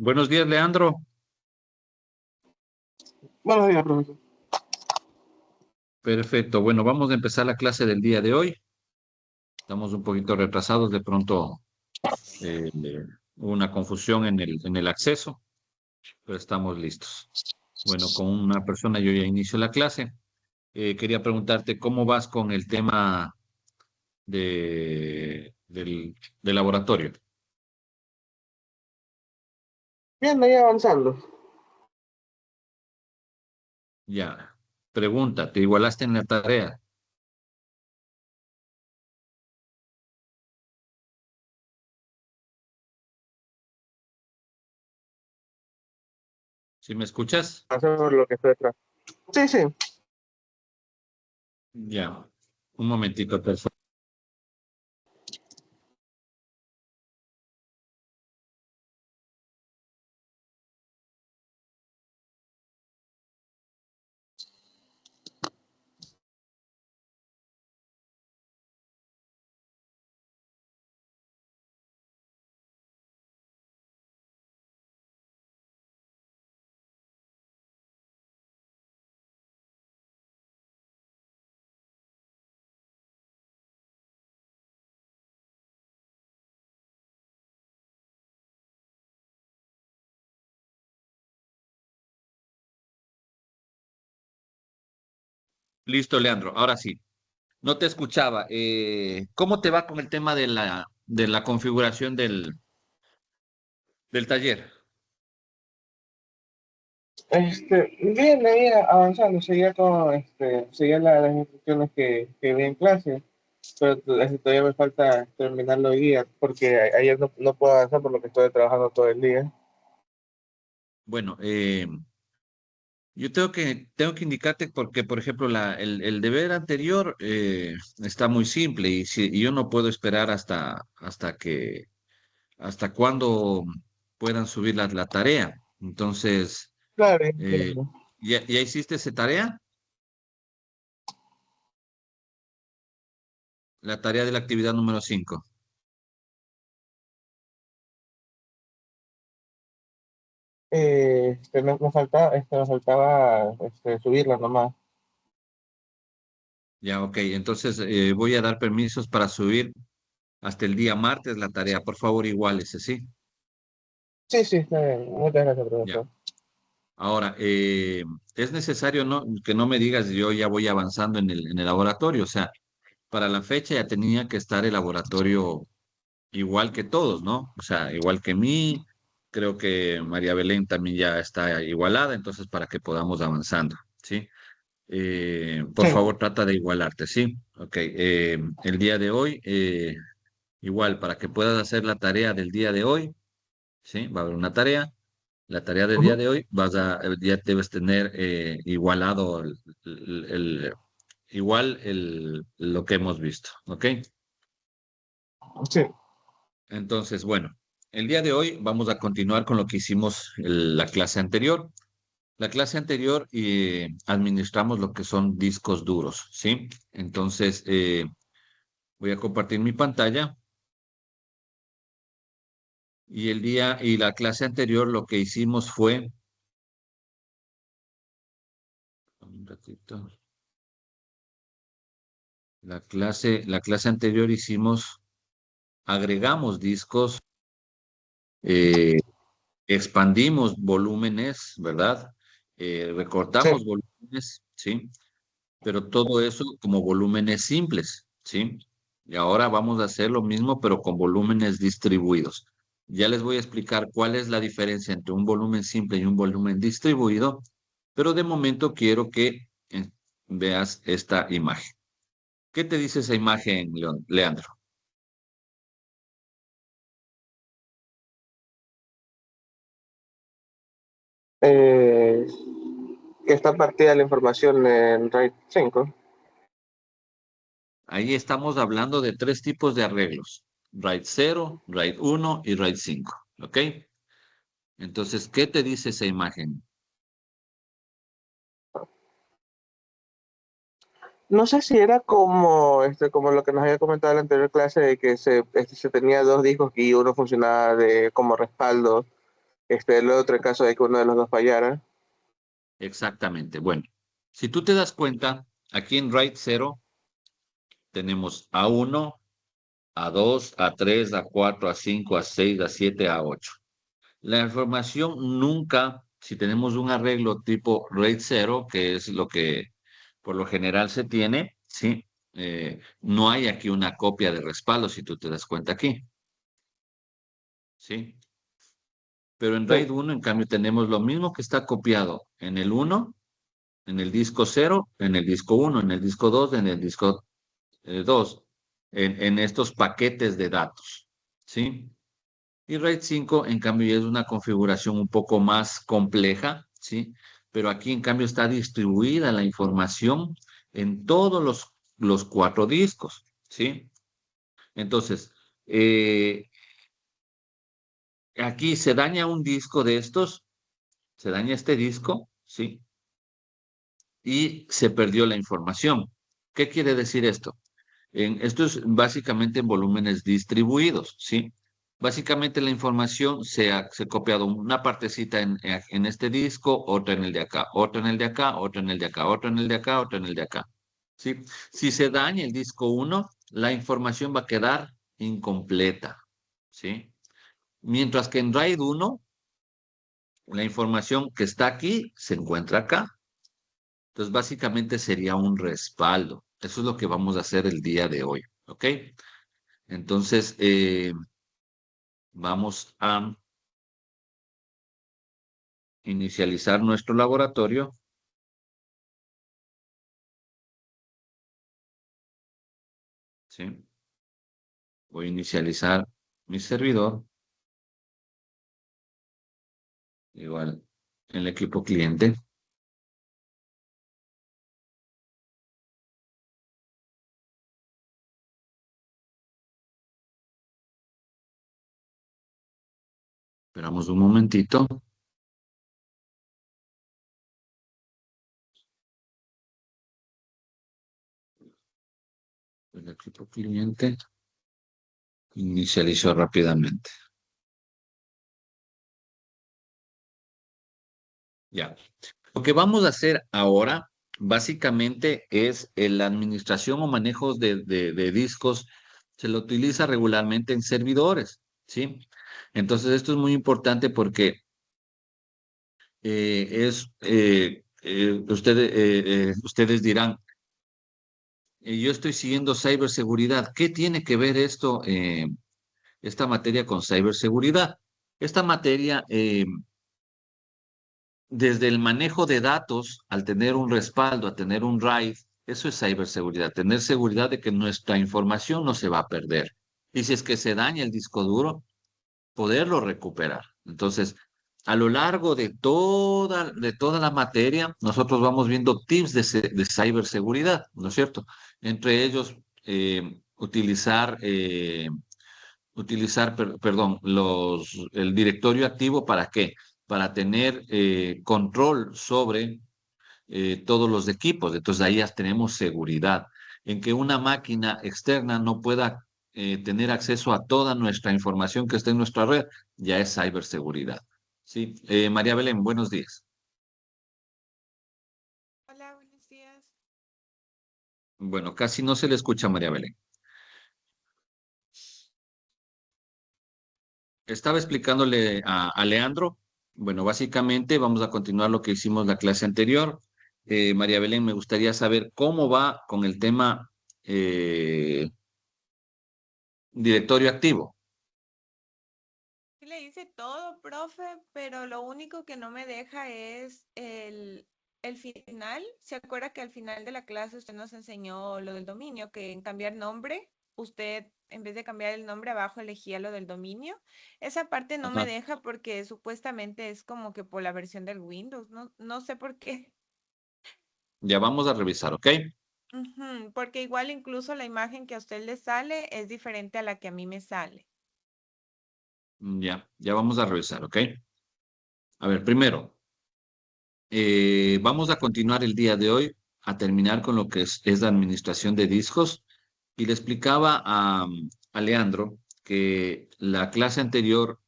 Buenos días, Leandro. Buenos días, profesor. Perfecto. Bueno, vamos a empezar la clase del día de hoy. Estamos un poquito retrasados, de pronto hubo una confusión en el acceso, pero estamos listos. Bueno, con una persona yo ya inicio la clase. Quería preguntarte cómo vas con el tema del laboratorio. Bien, ahí avanzando. Ya. Pregunta, ¿te igualaste en la tarea? ¿Sí me escuchas? Sobre lo que estoy atrás. Sí, sí. Ya. Un momentito, por favor. Listo, Leandro. Ahora sí. No te escuchaba. ¿Cómo te va con el tema de la configuración del taller? Bien, ahí avanzando. Seguía las instrucciones que vi en clase, pero todavía me falta terminarlo hoy día, porque ayer no puedo avanzar por lo que estoy trabajando todo el día. Bueno, yo tengo que indicarte porque, por ejemplo, el deber anterior está muy simple y yo no puedo esperar hasta cuándo puedan subir la tarea. Entonces, Claro, eh, entiendo. ¿ya hiciste esa tarea? La tarea de la actividad número 5. Me faltaba subirla nomás. Ya, ok. Entonces, voy a dar permisos para subir hasta el día martes la tarea. Por favor, iguales, ¿sí? Sí, sí, está bien. Muchas gracias, Ya. profesor. Ahora, es necesario que no me digas yo ya voy avanzando en el laboratorio. O sea, para la fecha ya tenía que estar el laboratorio igual que todos, ¿no? O sea, igual que mí. Creo que María Belén también ya está igualada, entonces para que podamos avanzando, ¿sí? Por Sí, favor, trata de igualarte, ¿sí? Ok. El día de hoy, igual, para que puedas hacer la tarea del día de hoy, ¿sí? Va a haber una tarea. La tarea del día ujú, de hoy, ya debes tener igualado lo que hemos visto, ¿ok? sí. Entonces, bueno, el día de hoy vamos a continuar con lo que hicimos la clase anterior. La clase anterior administramos lo que son discos duros, ¿sí? Entonces, voy a compartir mi pantalla y la clase anterior lo que hicimos fue, un ratito. La clase anterior agregamos discos, eh, expandimos volúmenes, ¿verdad? Sí. Recortamos volúmenes, ¿sí? Pero todo eso como volúmenes simples, ¿sí? Y ahora vamos a hacer lo mismo, pero con volúmenes distribuidos. Ya les voy a explicar cuál es la diferencia entre un volumen simple y un volumen distribuido, pero de momento quiero que veas esta imagen. ¿Qué te dice esa imagen, Leandro? Eh, que está partida la información en RAID 5. Ahí estamos hablando de tres tipos de arreglos: RAID 0, RAID 1 y RAID 5. ¿Ok? Entonces, ¿qué te dice esa imagen? No sé si era como lo que nos había comentado en la anterior clase, de que se tenía dos discos y uno funcionaba como respaldo, el otro caso de que uno de los dos fallara. Exactamente. Bueno, si tú te das cuenta, aquí en RAID 0 tenemos A1, A2, A3, A4, A5, A6, A7, A8. La información nunca, si tenemos un arreglo tipo RAID 0, que es lo que por lo general se tiene, ¿sí? No hay aquí una copia de respaldo, si tú te das cuenta aquí, ¿sí? Pero en RAID Sí. 1, en cambio, tenemos lo mismo que está copiado en el 1, en el disco 0, en el disco 1, en el disco 2, en el disco 2, en estos paquetes de datos, ¿sí? Y RAID 5, en cambio, ya es una configuración un poco más compleja, ¿sí? Pero aquí, en cambio, está distribuida la información en todos los cuatro discos, ¿sí? Entonces, aquí se daña un disco de estos, se daña este disco, ¿sí? Y se perdió la información. ¿Qué quiere decir esto? Esto es básicamente en volúmenes distribuidos, ¿sí? Básicamente la información se ha copiado una partecita en este disco, otra en el de acá, otra en el de acá, otra en el de acá, otra en el de acá, otra en el de acá, ¿sí? Si se daña el disco uno, la información va a quedar incompleta, ¿sí? Mientras que en RAID 1, la información que está aquí se encuentra acá. Entonces, básicamente sería un respaldo. Eso es lo que vamos a hacer el día de hoy, ¿ok? Entonces, vamos a inicializar nuestro laboratorio, ¿sí? Voy a inicializar mi servidor, igual el equipo cliente. Esperamos un momentito. El equipo cliente inicializó rápidamente. Ya. Lo que vamos a hacer ahora, básicamente, es la administración o manejo de discos. Se lo utiliza regularmente en servidores, ¿sí? Entonces, esto es muy importante porque ustedes dirán, yo estoy siguiendo ciberseguridad. ¿Qué tiene que ver esto, esta materia con ciberseguridad? Esta materia, desde el manejo de datos, al tener un respaldo, a tener un RAID, eso es ciberseguridad, tener seguridad de que nuestra información no se va a perder. Y si es que se daña el disco duro, poderlo recuperar. Entonces, a lo largo de toda la materia, nosotros vamos viendo tips de ciberseguridad, ¿no es cierto? Entre ellos, perdón, el directorio activo, ¿para qué? Para tener control sobre todos los equipos. Entonces, ahí ya tenemos seguridad. En que una máquina externa no pueda tener acceso a toda nuestra información que está en nuestra red, ya es ciberseguridad. Sí, María Belén, buenos días. Hola, buenos días. Bueno, casi no se le escucha a María Belén. Estaba explicándole a Leandro. Bueno, básicamente vamos a continuar lo que hicimos la clase anterior. María Belén, me gustaría saber cómo va con el tema eh, directorio activo. Sí le hice todo, profe, pero lo único que no me deja es el final. ¿Se acuerda que al final de la clase usted nos enseñó lo del dominio, que en cambiar nombre, usted en vez de cambiar el nombre abajo elegía lo del dominio? Esa parte no me Ajá. deja porque supuestamente es como que por la versión del Windows, no sé por qué. Ya vamos a revisar, ¿ok? Ujú, porque igual incluso la imagen que a usted le sale es diferente a la que a mí me sale. Ya vamos a revisar, ¿ok? A ver, primero, vamos a continuar el día de hoy a terminar con lo que es la administración de discos. Y le explicaba a Leandro que la clase anterior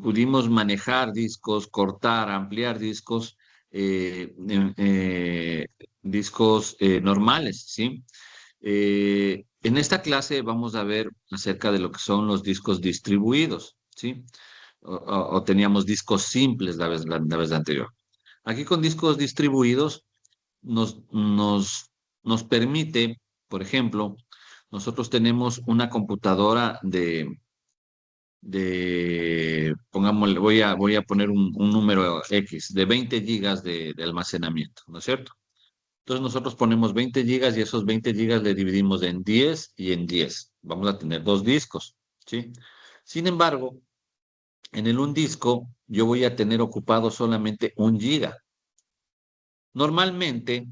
pudimos manejar discos, cortar, ampliar discos, discos normales, ¿sí? En esta clase vamos a ver acerca de lo que son los discos distribuidos, ¿sí? O teníamos discos simples la vez anterior. Aquí con discos distribuidos nos permite, por ejemplo, nosotros tenemos una computadora pongámosle, voy a poner un número X, de 20 gigas de almacenamiento, ¿no es cierto? Entonces nosotros ponemos 20 gigas y esos 20 gigas le dividimos en 10 y en 10. Vamos a tener dos discos, ¿sí? Sin embargo, en el un disco yo voy a tener ocupado solamente un giga. Normalmente,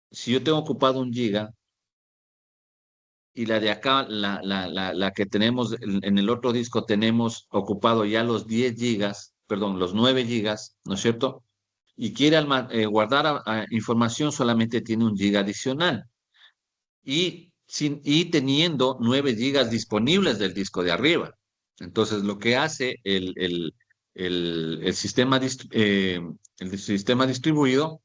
si yo tengo ocupado un giga y la de acá, la que tenemos en el otro disco, tenemos ocupado ya los 10 gigas, perdón, los 9 gigas, ¿no es cierto? Y quiere guardar información, solamente tiene un giga adicional. Y teniendo 9 gigas disponibles del disco de arriba. Entonces, lo que hace el sistema distribuido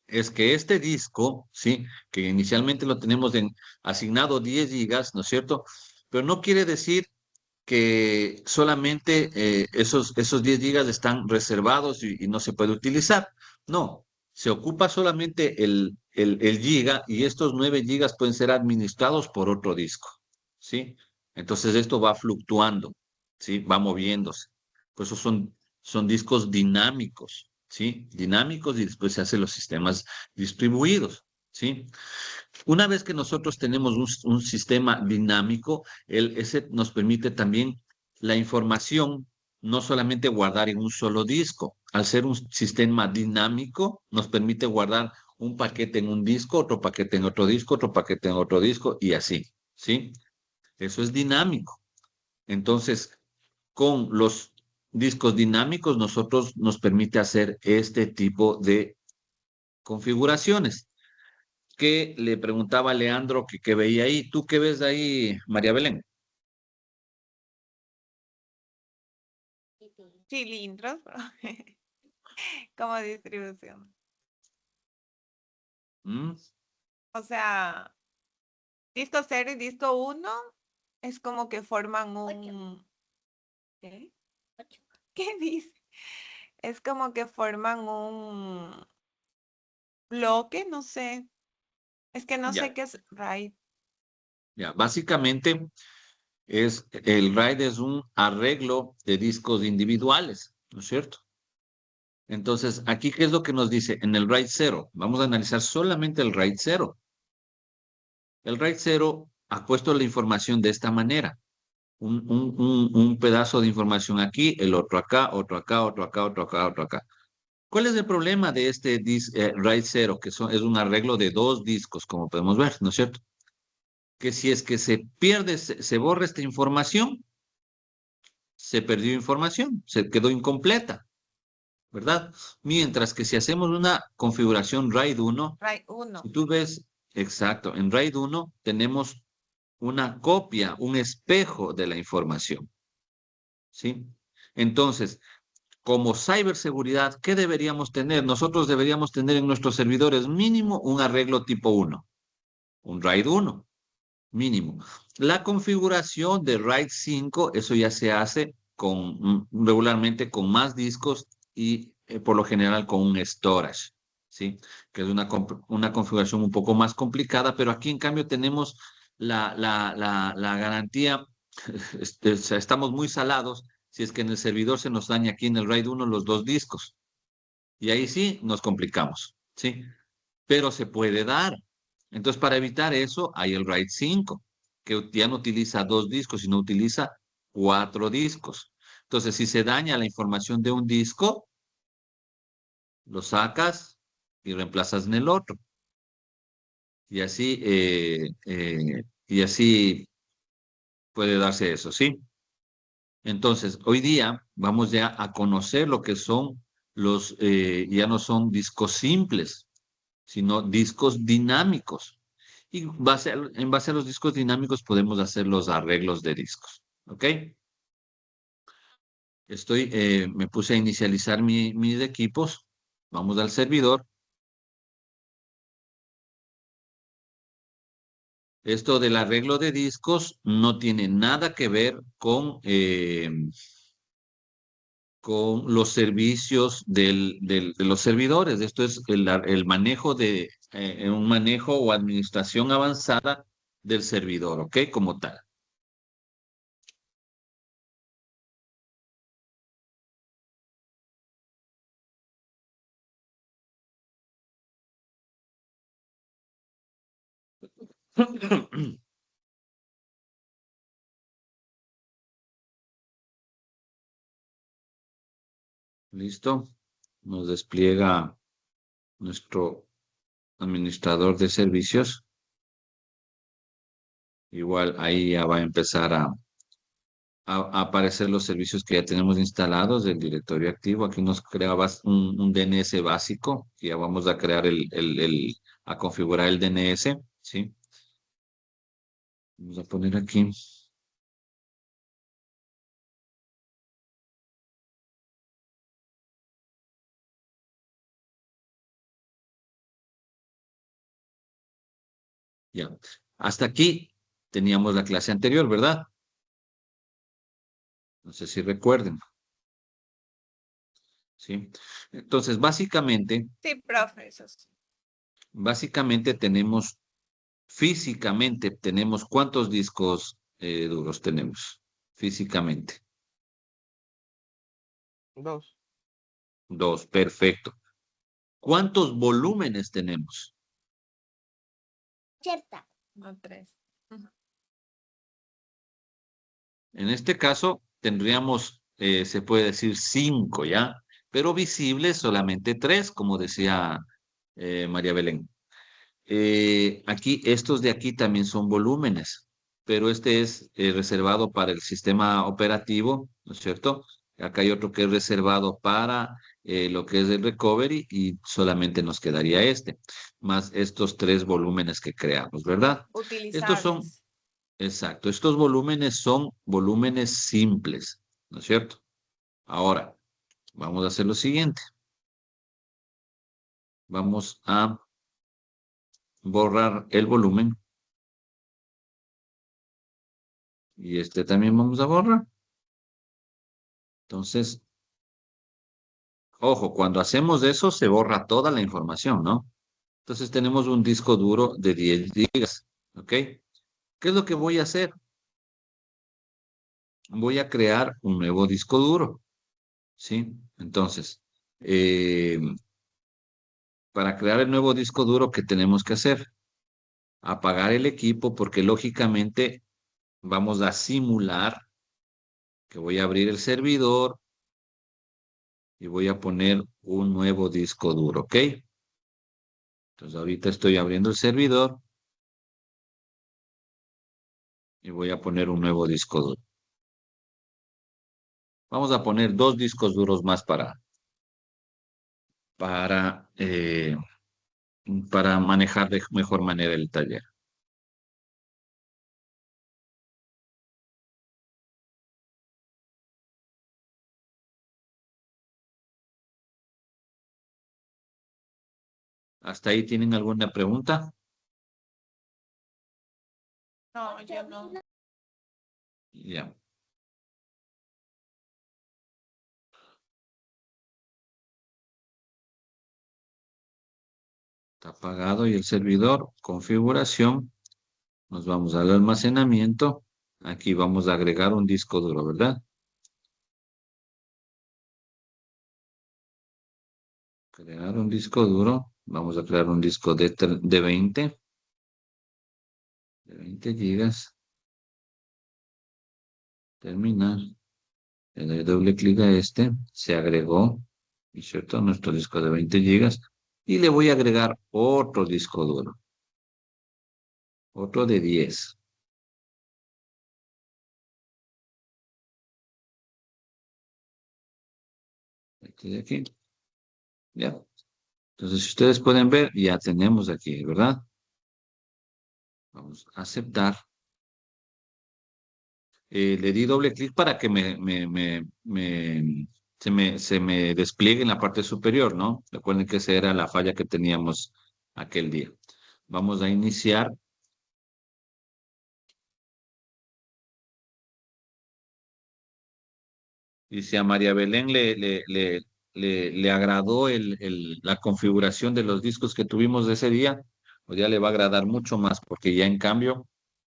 es que este disco, ¿sí? Que inicialmente lo tenemos asignado 10 gigas, ¿no es cierto? Pero no quiere decir que solamente esos 10 gigas están reservados y no se puede utilizar. No, se ocupa solamente el giga y estos 9 gigas pueden ser administrados por otro disco, ¿sí? Entonces esto va fluctuando, ¿sí? Va moviéndose. Por eso son discos dinámicos, ¿sí? Dinámicos y después se hacen los sistemas distribuidos, ¿sí? Una vez que nosotros tenemos un sistema dinámico, ese nos permite también la información, no solamente guardar en un solo disco. Al ser un sistema dinámico, nos permite guardar un paquete en un disco, otro paquete en otro disco, otro paquete en otro disco y así, ¿sí? Eso es dinámico. Entonces, con los discos dinámicos, nosotros nos permite hacer este tipo de configuraciones que le preguntaba a Leandro que qué veía ahí. ¿Tú qué ves ahí, María Belén? Cilindros, como distribución. ¿Mm? O sea, disco 0 y disco 1 es como que forman un... ¿Qué? ¿Qué dice? Es como que forman un bloque, no sé. Es que no sé Ya, qué es RAID. ya. Básicamente, el RAID es un arreglo de discos individuales, ¿no es cierto? Entonces, aquí, ¿qué es lo que nos dice? En el RAID 0, vamos a analizar solamente el RAID 0. El RAID 0 ha puesto la información de esta manera. Un pedazo de información aquí, el otro acá, otro acá, otro acá, otro acá, otro acá. ¿Cuál es el problema de este RAID 0? Que es un arreglo de dos discos, como podemos ver, ¿no es cierto? Que si es que se pierde, se borra esta información, se perdió información, se quedó incompleta, ¿verdad? Mientras que si hacemos una configuración RAID 1, RAID 1. si tú ves, exacto, en RAID 1 tenemos una copia, un espejo de la información, ¿sí? Entonces, como ciberseguridad, ¿qué deberíamos tener? Nosotros deberíamos tener en nuestros servidores mínimo un arreglo tipo 1, un RAID 1, mínimo. La configuración de RAID 5, eso ya se hace regularmente con más discos y por lo general con un storage, ¿sí? Que es una configuración un poco más complicada, pero aquí en cambio tenemos la garantía, o sea, estamos muy salados si es que en el servidor se nos daña aquí en el RAID 1 los dos discos. Y ahí sí nos complicamos, ¿sí? Pero se puede dar. Entonces, para evitar eso, hay el RAID 5, que ya no utiliza dos discos, sino utiliza cuatro discos. Entonces, si se daña la información de un disco, lo sacas y reemplazas en el otro. Y así puede darse eso, ¿sí? Entonces, hoy día vamos ya a conocer lo que son ya no son discos simples, sino discos dinámicos. Y en base a los discos dinámicos podemos hacer los arreglos de discos. ¿Ok? Me puse a inicializar mis equipos. Vamos al servidor. Esto del arreglo de discos no tiene nada que ver con los servicios de los servidores. Esto es el manejo un manejo o administración avanzada del servidor, ¿ok? Como tal. ¿Listo? Nos despliega nuestro administrador de servicios. Igual ahí ya va a empezar a aparecer los servicios que ya tenemos instalados del directorio activo. Aquí nos creaba un DNS básico, que ya vamos a crear a configurar el DNS, ¿sí? Vamos a poner aquí. Ya. Hasta aquí teníamos la clase anterior, ¿verdad? No sé si recuerden, ¿sí? Entonces, Sí, profe, eso sí. básicamente físicamente tenemos, ¿cuántos discos duros tenemos? Físicamente. 2. Dos, perfecto. ¿Cuántos volúmenes tenemos? Cierta. No, tres. Ujú. En este caso, tendríamos, se puede decir 5, ¿ya? Pero visibles solamente 3, como decía María Belén. Aquí, estos de aquí también son volúmenes, pero este es reservado para el sistema operativo, ¿no es cierto? Acá hay otro que es reservado para lo que es el recovery y solamente nos quedaría este, más estos 3 volúmenes que creamos, ¿verdad? Estos son, Utilizables. exacto, estos volúmenes son volúmenes simples, ¿no es cierto? Ahora, vamos a hacer lo siguiente. Vamos a borrar el volumen. Y este también vamos a borrar. Entonces, ojo, cuando hacemos eso se borra toda la información, ¿no? Entonces tenemos un disco duro de 10 gigas, ¿ok? ¿Qué es lo que voy a hacer? Voy a crear un nuevo disco duro, ¿sí? Entonces, eh, para crear el nuevo disco duro, ¿qué tenemos que hacer? Apagar el equipo porque lógicamente vamos a simular que voy a abrir el servidor y voy a poner un nuevo disco duro, ¿ok? Entonces ahorita estoy abriendo el servidor y voy a poner un nuevo disco duro. Vamos a poner 2 discos duros más para, eh, para manejar de mejor manera el taller. ¿Hasta ahí tienen alguna pregunta? No, yo no. Ya. Está apagado y el servidor, configuración. Nos vamos al almacenamiento. Aquí vamos a agregar un disco duro, ¿verdad? Crear un disco duro. Vamos a crear un disco de 20 gigas. Terminar. Le doy doble clic a este. Se agregó, ¿no es cierto? Nuestro disco de 20 gigas. Y le voy a agregar otro disco duro. Otro de 10. Este de aquí. Ya. Entonces, si ustedes pueden ver, ya tenemos aquí, ¿verdad? Vamos a aceptar. le di doble clic para que se me despliegue en la parte superior, ¿no? Recuerden que esa era la falla que teníamos aquel día. Vamos a iniciar. Y si a María Belén le agradó la configuración de los discos que tuvimos de ese día, pues ya le va a agradar mucho más, porque ya en cambio,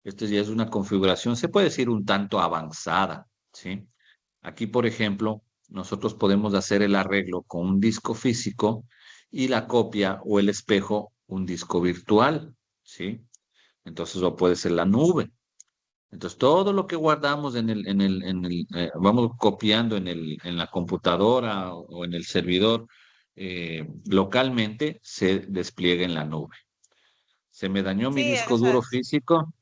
este ya es una configuración, se puede decir un tanto avanzada, ¿sí? Aquí, por ejemplo, nosotros podemos hacer el arreglo con un disco físico y la copia o el espejo, un disco virtual, ¿sí? Entonces, o puede ser la nube. Entonces, todo lo que guardamos vamos copiando en la computadora o en el servidor localmente, se despliega en la nube. Se me dañó mi Sí, disco duro físico.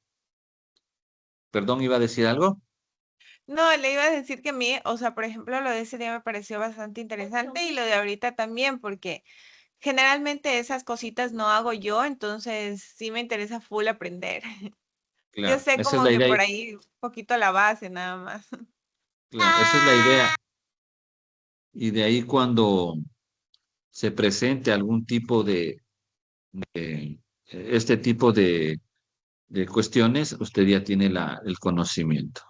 Perdón, ¿iba a decir algo? no, le iba a decir que a mí, o sea, por ejemplo, lo de ese día me pareció bastante interesante y lo de ahorita también, porque generalmente esas cositas no hago yo, entonces sí me interesa full aprender. Yo Claro, sé esa es como la que idea. por ahí un poquito la base nada más. Claro, esa es la idea. Y de ahí cuando se presente algún tipo este tipo de cuestiones, usted ya tiene el conocimiento.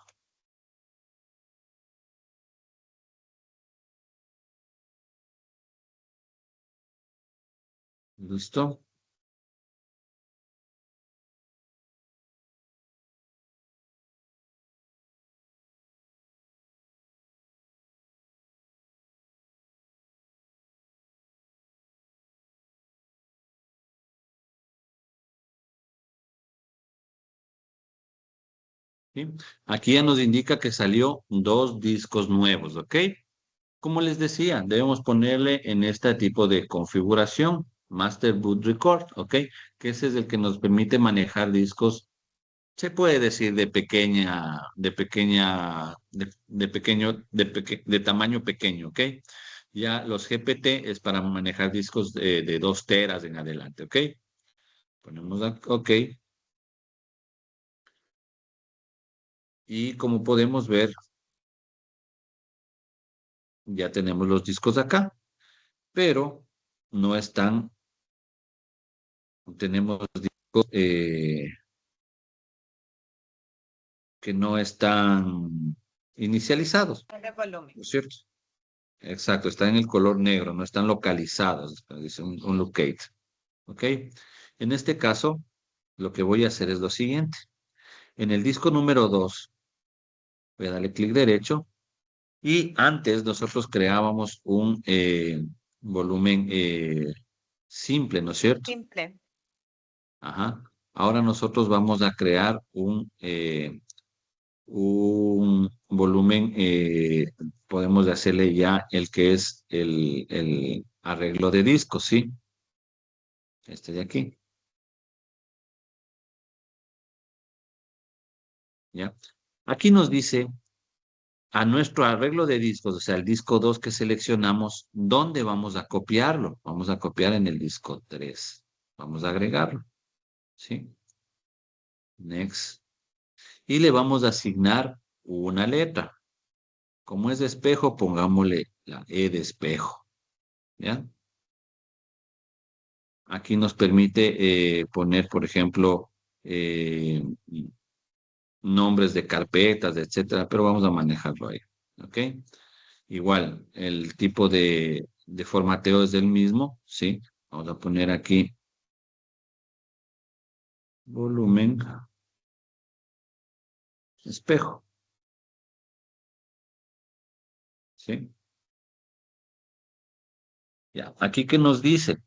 ¿Listo? ¿Sí? Aquí ya nos indica que salió dos discos nuevos, ¿ok? Como les decía, debemos ponerle en este tipo de configuración, Master Boot Record, ¿ok? Que ese es el que nos permite manejar discos, se puede decir de tamaño pequeño, ¿ok? Ya los GPT es para manejar discos de 2 teras en adelante, ¿ok? Ponemos OK. Y como podemos ver, ya tenemos los discos acá, pero no están, tenemos discos que no están inicializados, De volumen. ¿no es cierto? Exacto, están en el color negro, no están localizados, dice un locate, ¿ok? En este caso, lo que voy a hacer es lo siguiente. En el disco número 2 voy a darle clic derecho y antes nosotros creábamos un volumen simple, ¿no es cierto? Simple. Ajá. Ahora nosotros vamos a crear un volumen, podemos hacerle ya el que es el arreglo de discos, ¿sí? Este de aquí, ¿ya? Aquí nos dice a nuestro arreglo de discos, o sea, el disco 2 que seleccionamos, ¿dónde vamos a copiarlo? Vamos a copiar en el disco 3. Vamos a agregarlo, ¿sí? Next. Y le vamos a asignar una letra. Como es de espejo, pongámosle la E de espejo, ¿ya? Aquí nos permite poner, por ejemplo, eh, nombres de carpetas, etcétera, pero vamos a manejarlo ahí, ¿ok? Igual, el tipo de formateo es el mismo, ¿sí? Vamos a poner aquí volumen, espejo, ¿sí? Ya, aquí que nos dice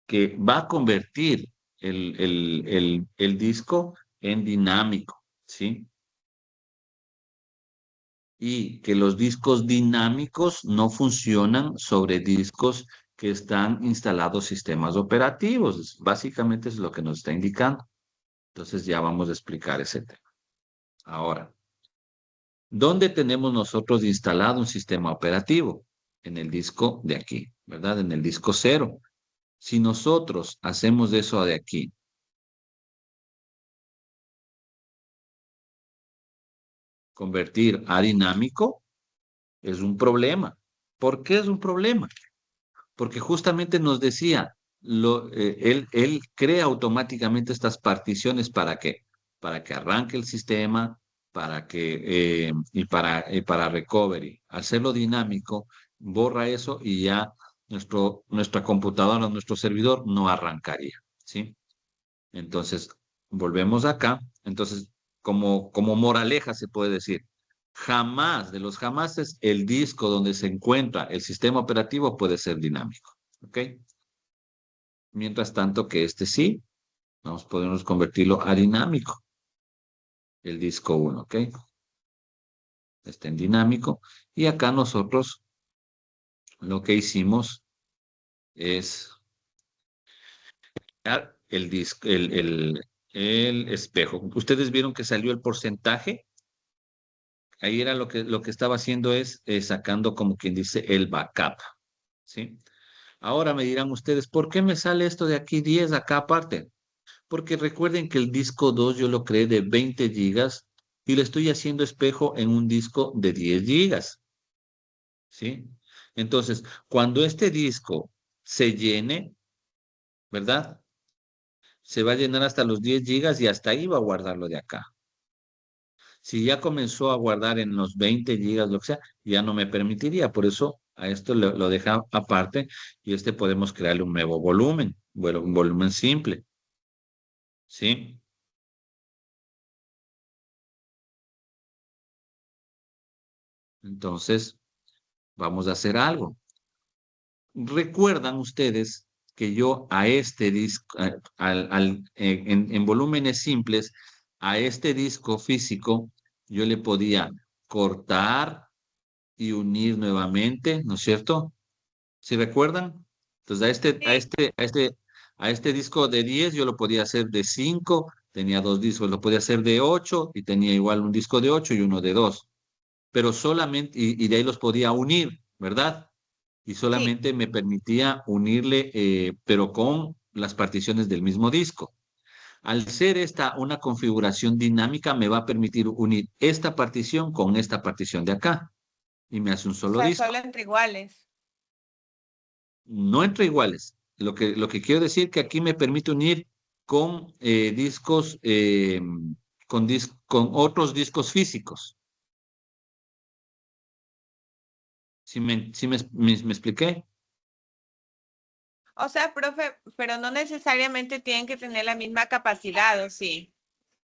que va a convertir el disco en dinámico, ¿sí? Y que los discos dinámicos no funcionan sobre discos que están instalados sistemas operativos. Básicamente es lo que nos está indicando. Entonces ya vamos a explicar ese tema. Ahora, ¿dónde tenemos nosotros instalado un sistema operativo? En el disco de aquí, ¿verdad? En el disco 0. Si nosotros hacemos eso de aquí, convertir a dinámico es un problema. ¿Por qué es un problema? Porque justamente nos decía, él crea automáticamente estas particiones para que arranque el sistema, para recovery. Al hacerlo dinámico, borra eso y ya nuestra computadora, nuestro servidor no arrancaría, ¿sí? Entonces, volvemos acá. Entonces, como moraleja se puede decir, jamás, de los jamases, el disco donde se encuentra el sistema operativo puede ser dinámico. ¿Ok? Mientras tanto que este sí, podemos convertirlo a dinámico, el disco uno. ¿Ok? Está en dinámico. Y acá nosotros lo que hicimos es el disco, el espejo. Ustedes vieron que salió el porcentaje. Ahí era lo que estaba haciendo es sacando como quien dice el backup, ¿sí? Ahora me dirán ustedes, ¿por qué me sale esto de aquí 10 acá aparte? Porque recuerden que el disco 2 yo lo creé de 20 gigas y le estoy haciendo espejo en un disco de 10 gigas, ¿sí? Entonces, cuando este disco se llene, ¿verdad? Se va a llenar hasta los 10 gigas y hasta ahí va a guardarlo de acá. Si ya comenzó a guardar en los 20 gigas, lo que sea, ya no me permitiría. Por eso a esto lo deja aparte y podemos crearle un nuevo volumen, bueno, un volumen simple. ¿Sí? Entonces, vamos a hacer algo. ¿Recuerdan ustedes que yo a este disco, en volúmenes simples, a este disco físico, yo le podía cortar y unir nuevamente, ¿no es cierto? ¿Sí recuerdan? Entonces, Sí, a este disco de 10 yo lo podía hacer de 5, tenía dos discos, lo podía hacer de 8 y tenía igual un disco de 8 y uno de 2, pero solamente, y de ahí los podía unir, ¿verdad? Y sí. solamente me permitía unirle, pero con las particiones del mismo disco. Al ser esta una configuración dinámica, me va a permitir unir esta partición con esta partición de acá y me hace un O solo sea, disco. solo entre iguales. No entre iguales. Lo que quiero decir que aquí me permite unir con discos, con otros discos físicos. ¿Sí me expliqué? O sea, profe, pero no necesariamente tienen que tener la misma capacidad, ¿o sí?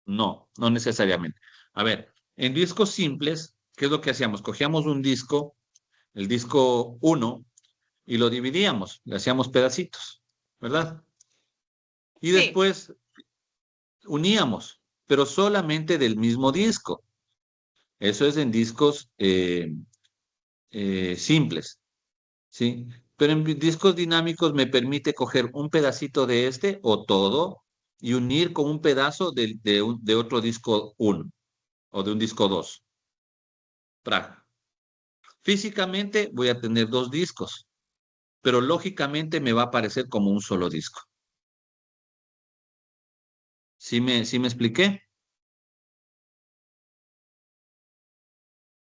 No, no necesariamente. A ver, en discos simples, ¿qué es lo que hacíamos? Cogíamos un disco, el disco uno, y lo dividíamos, le hacíamos pedacitos, ¿verdad? Y Sí, después uníamos, pero solamente del mismo disco. Eso es en discos simples, ¿sí? Pero en discos dinámicos me permite coger un pedacito de este o todo y unir con un pedazo de otro disco uno o de un disco 2. Físicamente voy a tener dos discos, pero lógicamente me va a aparecer como un solo disco. ¿Sí me expliqué?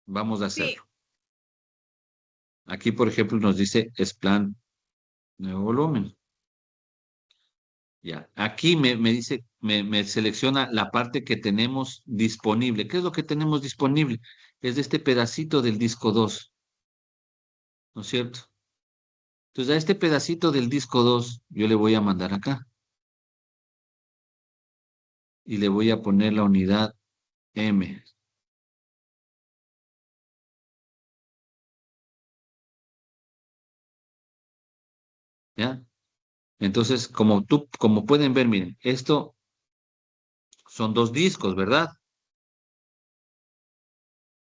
Vamos a sí. hacerlo. Aquí, por ejemplo, nos dice Expand nuevo volumen. Ya, aquí me dice, me selecciona la parte que tenemos disponible. ¿Qué es lo que tenemos disponible? Es de este pedacito del disco 2, ¿no es cierto? Entonces, a este pedacito del disco 2 yo le voy a mandar acá y le voy a poner la unidad M, ¿ya? Entonces, como pueden ver, miren, esto son dos discos, ¿verdad?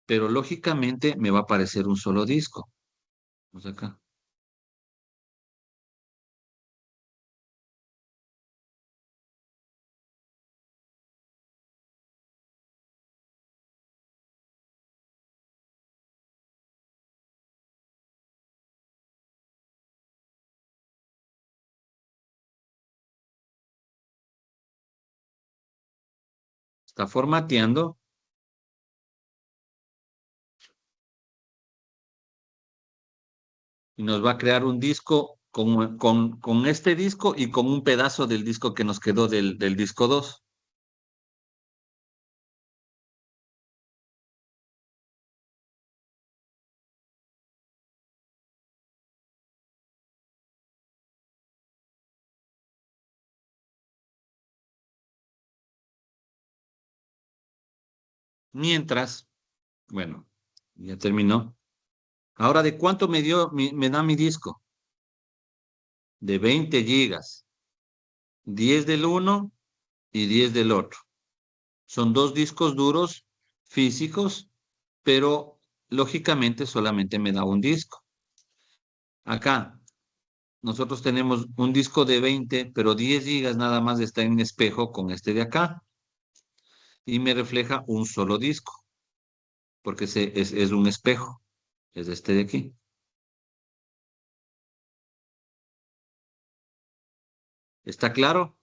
Pero lógicamente me va a aparecer un solo disco. Vamos acá. Está formateando. y nos va a crear un disco con este disco y con un pedazo del disco que nos quedó del disco 2. Mientras, bueno, ya terminó. Ahora, ¿de cuánto me da mi disco? De 20 gigas, 10 del uno y 10 del otro. Son dos discos duros físicos, pero lógicamente solamente me da un disco. Acá nosotros tenemos un disco de 20, pero 10 gigas nada más está en espejo con este de acá y me refleja un solo disco, porque es un espejo, es este de aquí. ¿Está claro?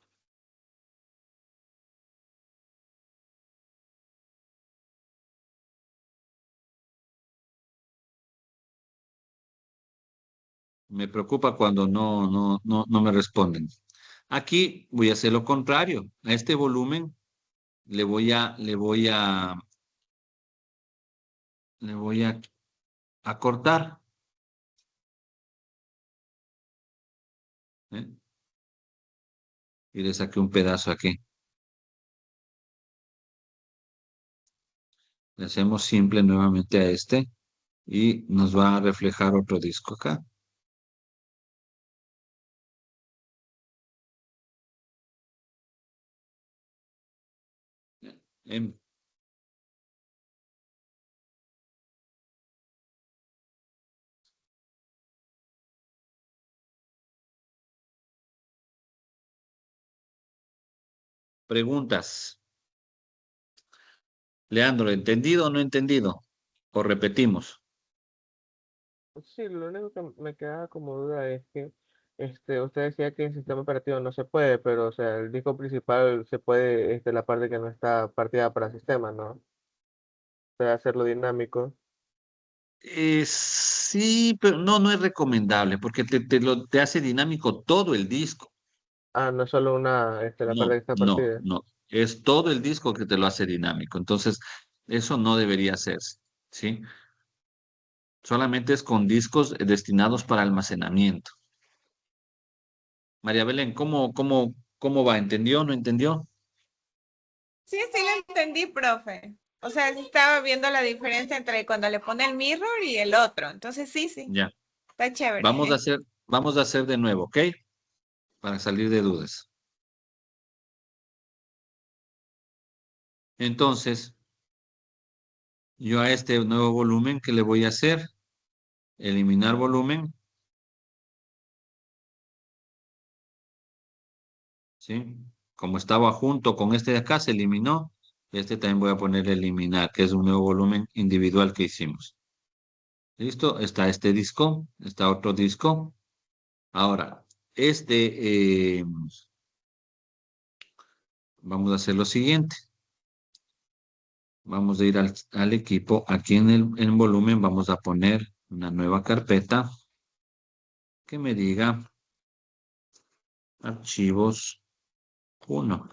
Me preocupa cuando no me responden. Aquí voy a hacer lo contrario. A este volumen le voy a cortar. ¿Eh? Y le saqué un pedazo aquí. Le hacemos simple nuevamente a este y nos va a reflejar otro disco acá. En preguntas. Leandro, ¿entendido o no entendido? O repetimos. Sí, lo único que me queda como duda es que usted decía que el sistema operativo no se puede, pero o sea, el disco principal se puede, la parte que no está partida para sistema, ¿no? O sea, hacerlo dinámico. Sí, pero no es recomendable porque te hace dinámico todo el disco. Ah, no es solo la parte que está partida. No. Es todo el disco que te lo hace dinámico. Entonces, eso no debería hacerse, ¿sí? Solamente es con discos destinados para almacenamiento. María Belén, ¿cómo va? ¿Entendió o no entendió? Sí, sí lo entendí, profe. O sea, sí estaba viendo la diferencia entre cuando le pone el mirror y el otro. Entonces, sí, sí, Ya. está Vamos a chévere. hacer, vamos a hacer de nuevo, ¿ok? Para salir de dudas. Entonces, yo a este nuevo volumen, ¿qué le voy a hacer? Eliminar volumen, ¿sí? Como estaba junto con este de acá, se eliminó. Este también voy a poner eliminar, que es un nuevo volumen individual que hicimos. ¿Listo? Está este disco, está otro disco. Ahora, vamos a hacer lo siguiente. Vamos a ir al equipo. Aquí en volumen vamos a poner una nueva carpeta que me diga archivos 1.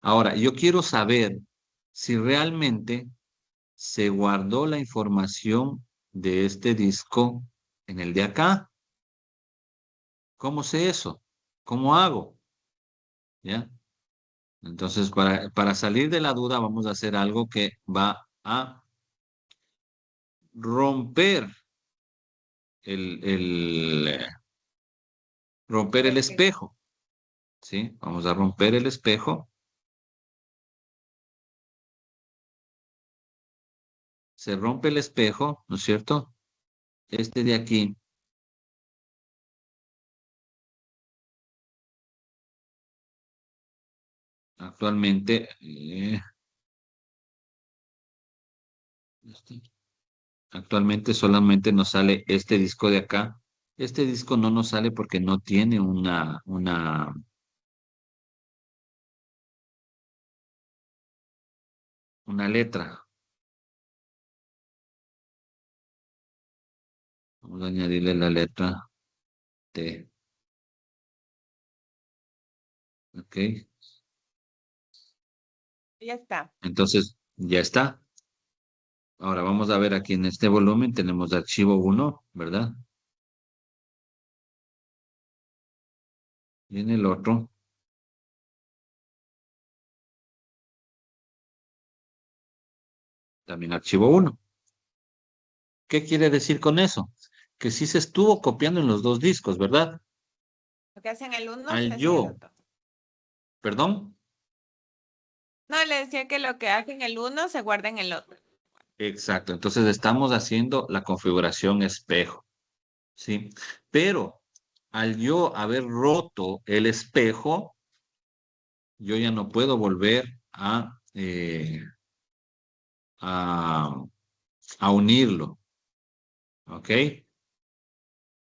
Ahora, yo quiero saber si realmente se guardó la información de este disco en el de acá. ¿Cómo sé eso? ¿Cómo hago? ¿Ya? Entonces, para salir de la duda, vamos a hacer algo que va a romper romper el espejo, ¿sí? Vamos a romper el espejo. Se rompe el espejo, ¿no es cierto? Este de aquí, actualmente, este, actualmente solamente nos sale este disco de acá. Este disco no nos sale porque no tiene una letra. Vamos a añadirle la letra T. Ok. Ya está. Entonces, ya está. Ahora vamos a ver aquí en este volumen tenemos archivo 1, ¿verdad? Y en el otro, también archivo 1. ¿Qué quiere decir con eso? Que sí se estuvo copiando en los dos discos, ¿verdad? Lo que hacen el uno se Al hace en el yo, otro. perdón. No, le decía que lo que hace en el uno se guarda en el otro. Exacto. Entonces estamos haciendo la configuración espejo, ¿sí? Pero al yo haber roto el espejo, yo ya no puedo volver a, a unirlo, ¿ok?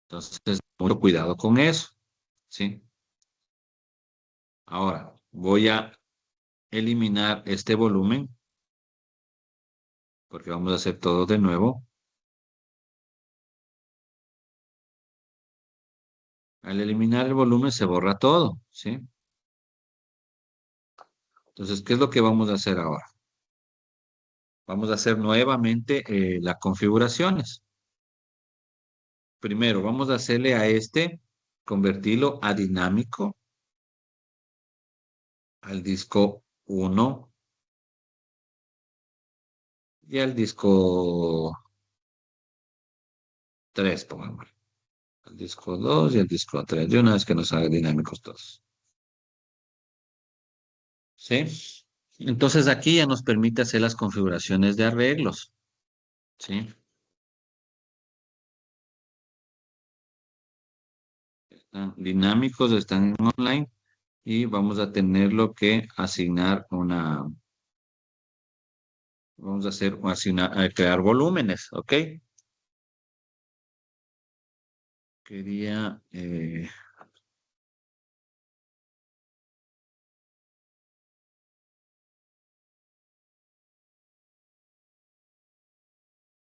Entonces, mucho cuidado con eso, ¿sí? Ahora, voy a eliminar este volumen, porque vamos a hacer todo de nuevo. Al eliminar el volumen se borra todo, ¿sí? Entonces, ¿qué es lo que vamos a hacer ahora? Vamos a hacer nuevamente las configuraciones. Primero, vamos a hacerle a este, convertirlo a dinámico, al disco 1 y al disco 3, pongamos. El disco 2 y el disco 3, de una vez que nos haga dinámicos todos. ¿Sí? Entonces aquí ya nos permite hacer las configuraciones de arreglos. ¿Sí? Están dinámicos, están en online y vamos a tenerlo que asignar vamos a hacer, crear volúmenes, ¿ok? Quería,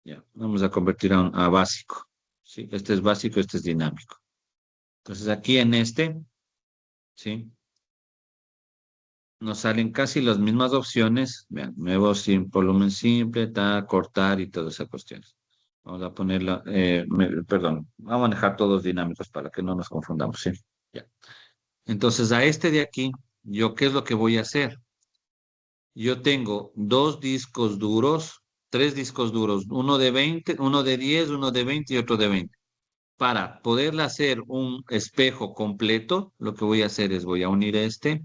ya, vamos a convertir a básico. ¿Sí? Este es básico, este es dinámico. Entonces aquí en este, ¿sí? Nos salen casi las mismas opciones. Vean, nuevo sin volumen simple, cortar y todas esas cuestiones. Vamos a ponerla, perdón, vamos a manejar todos dinámicos para que no nos confundamos, ¿sí? Ya. Entonces a este de aquí, ¿yo qué es lo que voy a hacer? Yo tengo dos discos duros, tres discos duros, uno de 20, uno de 10, uno de 20 y otro de 20. Para poderle hacer un espejo completo, lo que voy a hacer es voy a unir este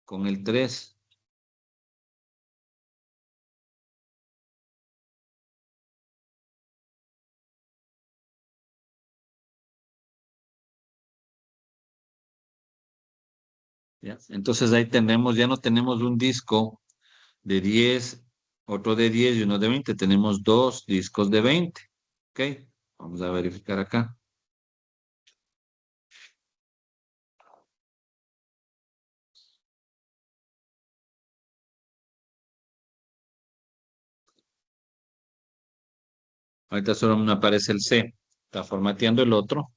con el 3. ¿Ya? Entonces ahí tenemos, ya no tenemos un disco de 10, otro de 10 y uno de 20. Tenemos dos discos de 20. ¿Ok? Vamos a verificar acá. Ahorita solo me aparece el C. Está formateando el otro.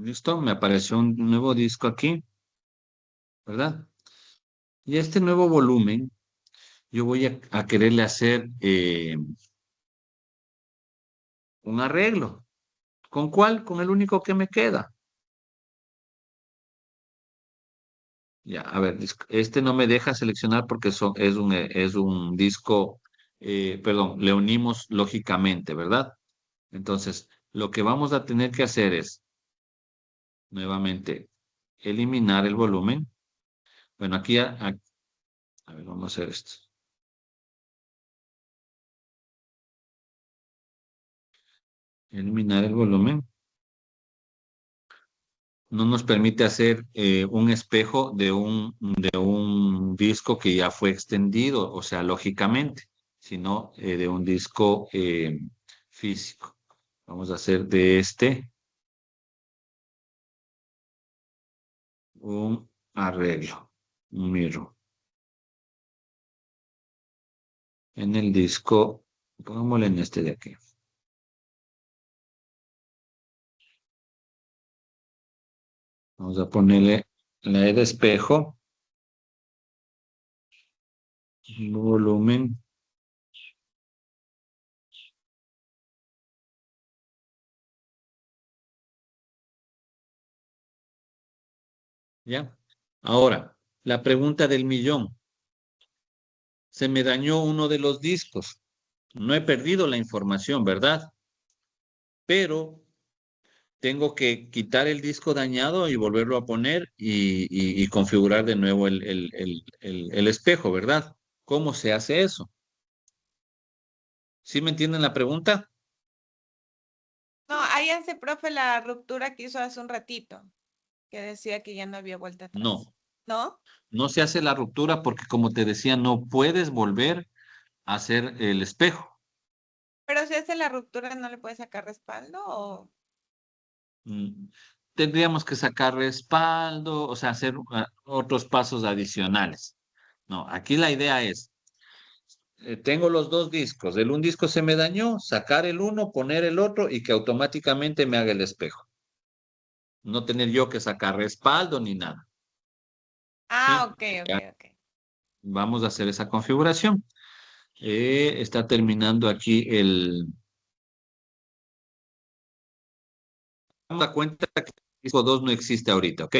¿Listo? Me apareció un nuevo disco aquí, ¿verdad? Y este nuevo volumen, yo voy a quererle hacer un arreglo. ¿Con cuál? Con el único que me queda. Ya, a ver, este no me deja seleccionar porque es un disco, perdón, le unimos lógicamente, ¿verdad? Entonces, lo que vamos a tener que hacer es, nuevamente, eliminar el volumen. Bueno, aquí, a ver, vamos a hacer esto. Eliminar el volumen. No nos permite hacer un espejo de un disco que ya fue extendido, o sea, lógicamente, sino de un disco físico. Vamos a hacer de este un arreglo, un mirror. En el disco, pongámosle en este de aquí. Vamos a ponerle la de espejo, volumen. ¿Ya? Ahora, la pregunta del millón. Se me dañó uno de los discos. No he perdido la información, ¿verdad? Pero tengo que quitar el disco dañado y volverlo a poner y configurar de nuevo el espejo, ¿verdad? ¿Cómo se hace eso? ¿Sí me entienden la pregunta? No, ahí hace, profe, la ruptura que hizo hace un ratito, que decía que ya no había vuelta No, atrás. ¿No? no se hace la ruptura porque como te decía, no puedes volver a hacer el espejo. Pero si hace la ruptura, ¿no le puede sacar respaldo? ¿O? Mm, Tendríamos que sacar respaldo, o sea, hacer otros pasos adicionales. No, aquí la idea es, tengo los dos discos, el un disco se me dañó, sacar el uno, poner el otro y que automáticamente me haga el espejo. No tener yo que sacar respaldo ni nada. Ah, ¿Sí? ok, ok, ok. Vamos a hacer esa configuración. Está terminando aquí el... Vamos a cuenta que el disco 2 no existe ahorita, ¿ok?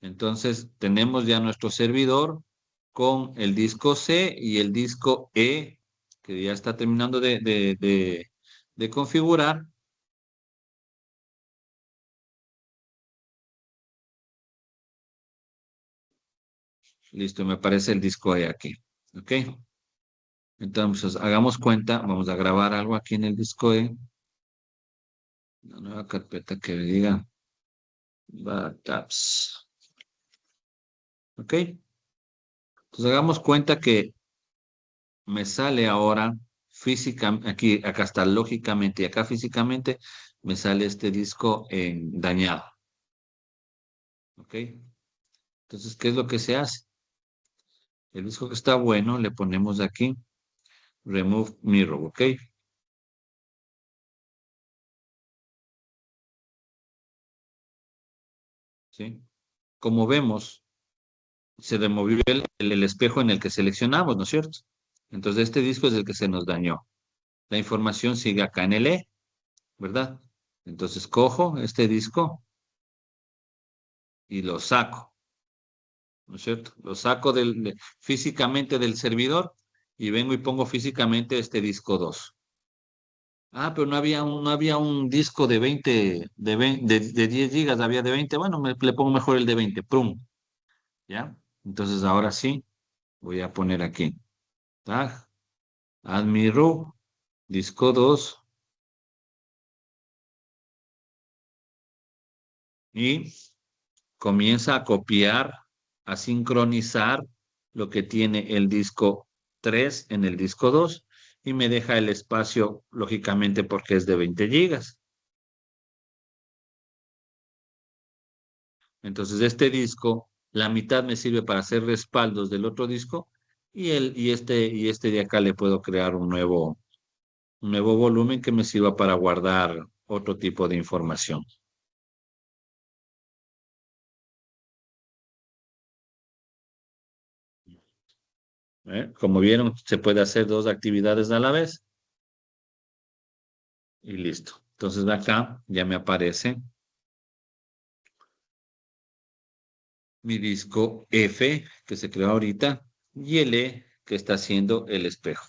Entonces tenemos ya nuestro servidor con el disco C y el disco E, que ya está terminando de configurar. Listo, me aparece el disco E aquí. ¿Ok? Entonces, hagamos cuenta, vamos a grabar algo aquí en el disco E. Una nueva carpeta que diga backups. ¿Ok? Entonces, hagamos cuenta que me sale ahora física, aquí, acá está lógicamente y acá físicamente me sale este disco dañado. ¿Ok? Entonces, ¿qué es lo que se hace? El disco que está bueno, le ponemos aquí remove mirror, ¿ok? ¿Sí? Como vemos, se removió el espejo en el que seleccionamos, ¿no es cierto? Entonces, este disco es el que se nos dañó. La información sigue acá en el E, ¿verdad? Entonces, cojo este disco y lo saco, ¿no es cierto? Lo saco físicamente del servidor y vengo y pongo físicamente este disco 2. Ah, pero no había un disco de 20, de 10 gigas, había de 20. Bueno, le pongo mejor el de 20, prum, ¿ya? Entonces, ahora sí, voy a poner aquí, tag, add mi row, disco 2 y comienza a copiar, a sincronizar lo que tiene el disco 3 en el disco 2 y me deja el espacio, lógicamente, porque es de 20 gigas. Entonces, este disco, la mitad me sirve para hacer respaldos del otro disco y este de acá le puedo crear un nuevo volumen que me sirva para guardar otro tipo de información. Como vieron, se puede hacer dos actividades a la vez y listo. Entonces acá ya me aparece mi disco F que se creó ahorita y el E que está haciendo el espejo.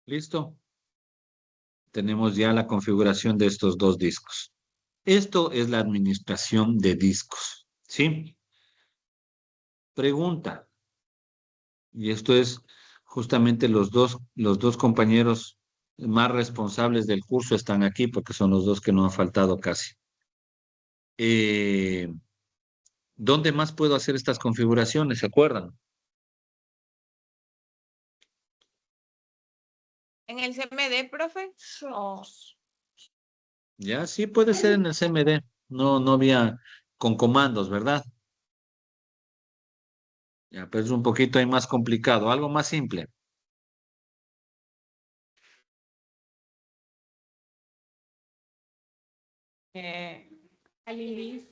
¿Listo? Tenemos ya la configuración de estos dos discos. Esto es la administración de discos, ¿sí? Pregunta, y esto es justamente los dos compañeros más responsables del curso están aquí porque son los dos que no han faltado casi. Eh, ¿Dónde más puedo hacer estas configuraciones? ¿Se acuerdan? ¿En el CMD, profe? O Ya, sí puede ser en el CMD. No, no había con comandos, ¿verdad? Ya, pero es un poquito ahí más complicado, algo más simple. eh, Alilis.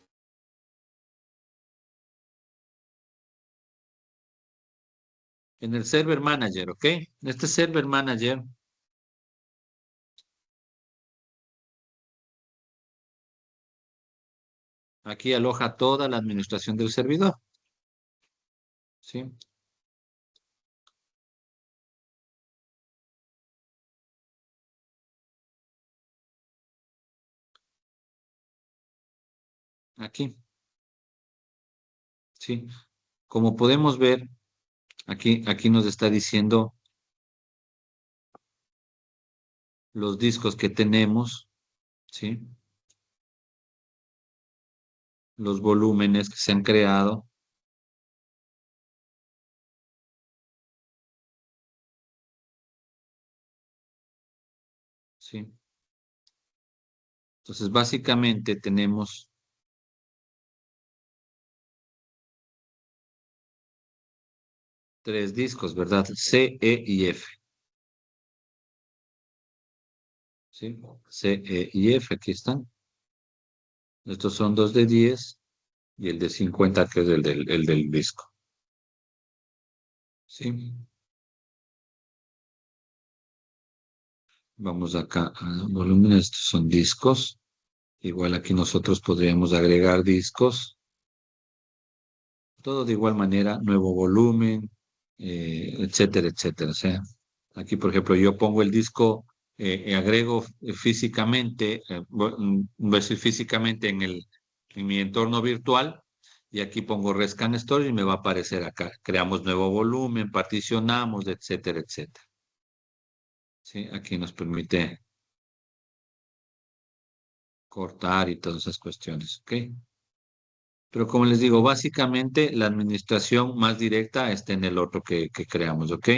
En el Server Manager, ¿ok? Este Server Manager, aquí aloja toda la administración del servidor, ¿sí? Aquí, ¿sí? Como podemos ver, aquí nos está diciendo los discos que tenemos, ¿sí? Los volúmenes que se han creado, ¿sí? Entonces, básicamente tenemos tres discos, ¿verdad? C, E y F, ¿sí? C, E y F, aquí están. Estos son dos de 10 y el de 50 que es el del disco, ¿sí? Vamos acá a volumen, estos son discos. Igual aquí nosotros podríamos agregar discos. Todo de igual manera, nuevo volumen, etcétera, etcétera. O sea, aquí, por ejemplo, yo pongo el disco, agrego físicamente, voy a decir físicamente en mi entorno virtual, y aquí pongo Rescan Storage y me va a aparecer acá. Creamos nuevo volumen, particionamos, etcétera, etcétera. ¿Sí? Aquí nos permite cortar y todas esas cuestiones, ¿ok? Pero como les digo, básicamente la administración más directa está en el otro que creamos, ¿ok?